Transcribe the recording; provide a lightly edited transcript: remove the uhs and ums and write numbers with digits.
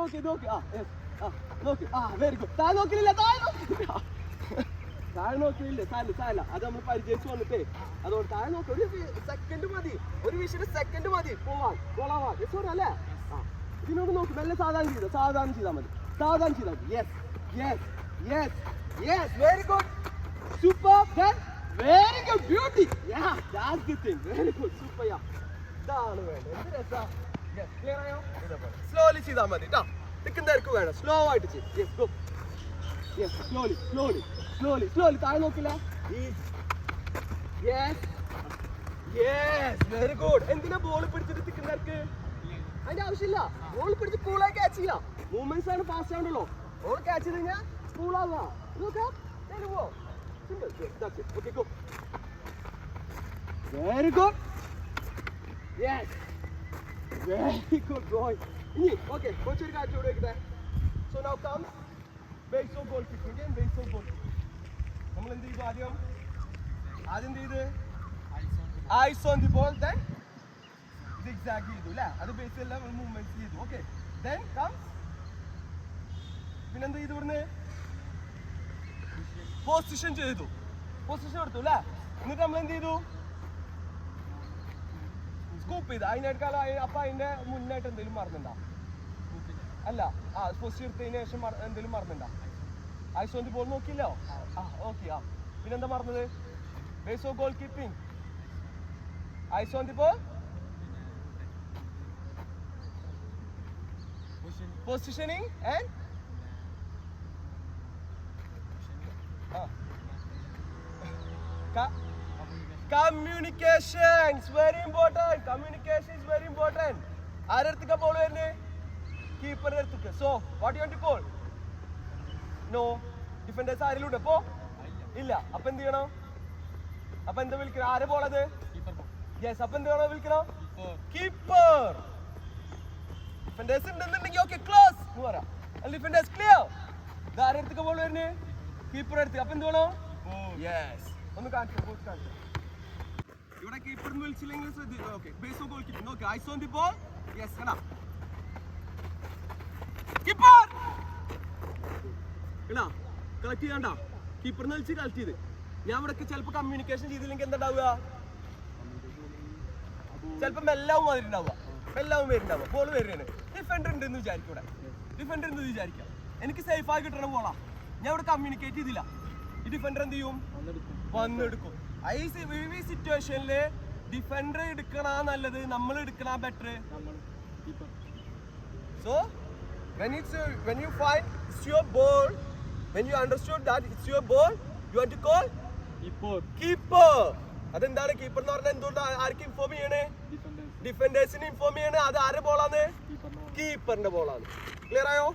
നോക്കി നോക്കി very good. താഴെ നോക്കില്ല താഴെ നോക്കിയില്ല സാല അത് നമ്മൾ പരിചയിച്ചു വന്നിട്ടേ അതുകൊണ്ട് താഴെ നോക്കി ഒരു സെക്കൻഡ് മതി, ഒരു വിഷയം സെക്കൻഡ് മതി കൊളാവാൻ അല്ലേ. ഇതിനോട് നോക്കി നല്ല സാധാരണ ചെയ്താൽ മതി. Yes very good super very good beauty that's the thing very good super ഇതാണ് വേണ്ടത്. എന്ത് രസാ. ക്ലിയർ ആയോ? സ്ലോലി ചെയ്താൽ മതി കേട്ടോ. തിക്കുന്നവർക്ക് വേണം സ്ലോ ആയിട്ട് ചെയ്യും. സ്ലോലി താഴെ നോക്കില്ല. Very good. എന്തിനാ ബോൾ പിടിച്ചിട്ട് തിക്കുന്നവർക്ക്? അതിന്റെ ആവശ്യമില്ല. ബോൾ പിടിച്ച് കൂളായി ക്യാച്ച് ചെയ്യാം. മൂവ്മെന്റ്സ് ആണ് ഫാസ്റ്റ് ആണല്ലോ. ബോൾ ക്യാച്ച് ചെയ്ത് കഴിഞ്ഞാൽ കൂളാവുക. Very good. Very good boy. ഇനി ഓക്കെ കുറച്ചൊരു കാറ്റ് കൂടെ വെക്കട്ടെ. So now comes base of goal kick. Again base of goal kick. നമ്മൾ എന്ത് ചെയ്തു? ആദ്യം എന്ത് ചെയ്ത്? Eyes on the ball. Then zigzag ചെയ്തു അല്ലേ? അത് ബേസ് എല്ലാം മൂവ്മെന്റ്സ് ചെയ്തു. ഓക്കെ ദെൻ കംസ് പിന്നെന്ത് ചെയ്തു? ഇവിടുന്ന് പൊസിഷൻ ചെയ്തു, പൊസിഷൻ എടുത്തു അല്ലേ? എന്നിട്ട് നമ്മൾ എന്ത് ചെയ്തു? സ്കൂപ്പ് ചെയ്ത്. അതിനേക്കാൾ അപ്പൊ അതിന്റെ മുന്നായിട്ട് എന്തെങ്കിലും മറന്നുണ്ടോ? അല്ല പൊസിഷൻ എടുത്തതിന് ശേഷം എന്തെങ്കിലും മറന്നുണ്ടോ? ഐസ് ഓൺ ദി ബോൾ നോക്കിയില്ലോ? ഓക്കെ പിന്നെന്താ മറന്നത്? Base of goalkeeping, eyes on the ball, positioning and communication is very important. Communication is very important. ആരെടുത്തേക്കാ ബോൾ വരുന്നത്? കീപ്പറിന്റെ അടുത്തേക്ക്. So what you want to call? No defenders ആരെങ്കിലും ഉണ്ട് അപ്പോ ഇല്ല. അപ്പൊ എന്ത് ചെയ്യണം? അപ്പൊ എന്താ വിളിക്കണം? ആരെ ബോൾ അത്? യെസ്. അപ്പൊ എന്ത് വേണോ വിളിക്കണം? കീപ്പർ. ഡിഫൻഡേഴ്സ് ഉണ്ടെന്നുണ്ടെങ്കിൽ ഓക്കെ ക്ലോസ് എന്ന് പറയാം. Defenders clear. ഇത് ആരെടുത്തേക്ക് ബോൾ വരുന്നത്? കീപ്പർ എടുത്ത്. അപ്പൊ എന്ത് വേണോ? യെസ്. ഒന്ന് കാണിച്ചു. ഇവിടെ കീപ്പറിന് വിളിച്ചില്ലെങ്കിൽ ശ്രദ്ധിക്കുക. Okay base of goal keeping. Okay ice on the ball. Yes കണ്ടാ കീപ്പർ കണ്ടാ കളക്ട് ചെയ്യണ്ട. കീപ്പറിനെ വിളിച്ച് കളക്ട് ചെയ്ത് ഞാൻ ഇവിടെ ചിലപ്പോൾ കമ്മ്യൂണിക്കേഷൻ ചെയ്തില്ലെങ്കിൽ എന്താ ഉണ്ടാവുക? ചിലപ്പോൾ മെല്ലാവും അതിലുണ്ടാവുക, മെല്ലാവും വരുന്നുണ്ടാവുക. ബോൾ വരുന്നത് ഡിഫൻഡർ ഉണ്ടെന്ന് വിചാരിക്കും. ഇവിടെ ഡിഫൻഡർ ഉണ്ടെന്ന് വിചാരിക്കാം. എനിക്ക് സേഫായി കിട്ടണം ബോളാ. ഞാൻ ഇവിടെ കമ്മ്യൂണിക്കേറ്റ് ചെയ്തില്ല. ഈ ഡിഫൻഡർ എന്ത് ചെയ്യും? വന്നെടുക്കും. ഈ സിറ്റുവേഷനില് ഡിഫൻഡർ എടുക്കണ നല്ലത്, നമ്മൾ എടുക്കണ better? So when you find it's your ball, when you understood that it's your ball, you want to call keeper. അതെന്താണ് കീപ്പർ എന്ന് പറഞ്ഞാൽ? എന്തുകൊണ്ട് ആർക്ക് ഇൻഫോം ചെയ്യണേ? ഡിഫൻഡേഴ്സിന് ഇൻഫോം ചെയ്യണേ. അത് ആരുടെ ബോളാണ്? കീപ്പറിന്റെ ബോളാണ്. ക്ലിയർ ആയോ?